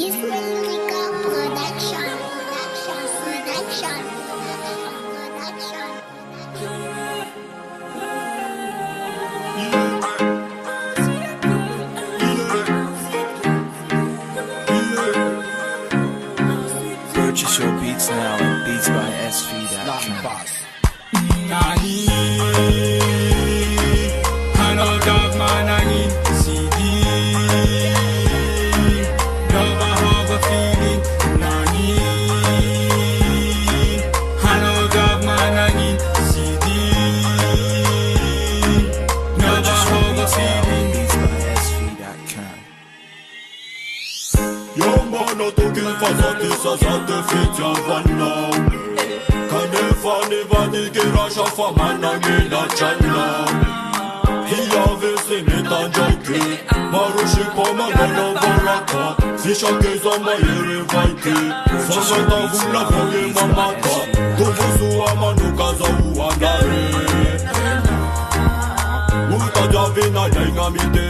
Israel Rica Production. Production. Purchase your beats now at beatsbysv.com. Ça te fait tiens vanna Kane fani vani girasha famana gina chana Hiya vesini tanjaki Marushi pamana no baraka Fisha keza mayere vaiki Famata vula foge mamata Tubusu amanu kaza uandare Uta javina lenga mite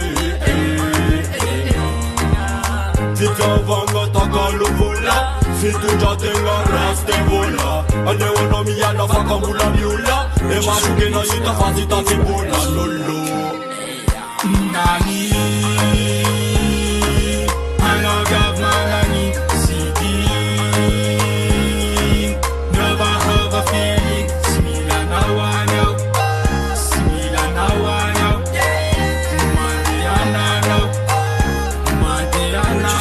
Fita vanga takaluvula Fitu jatenga raste vola Ane wana miyana fakambula miula Ema shuke na yita fazita tibola lolo Nani Ano gavman nani CD Never have a feeling Simila na wanyo Simila na wanyo Madiana no Madiana no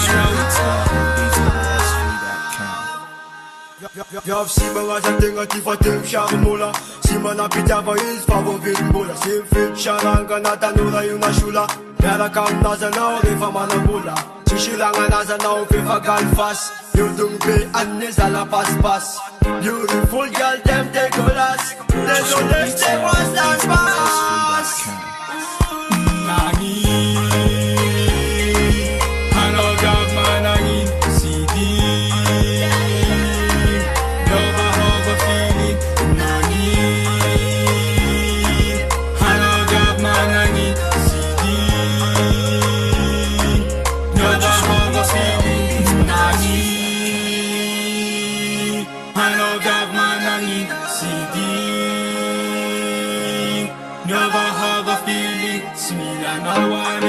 Vjav si mga sa tinga ti fatim sharmula Si mana pitava is favorit mula Sim fit sharanga na tanura yung nashula Pera kam na zanaw rifa manabula Chishilanga na zanaw fifa galfas Yudung be anne zala pas. Beautiful girl them take us They don't let they was dance pass Nani Ano gavman nani CD Never have a feeling Nani Ano gavman nani CD Never have a feeling Nani Ano gavman nani CD Never have a feeling Simila na wala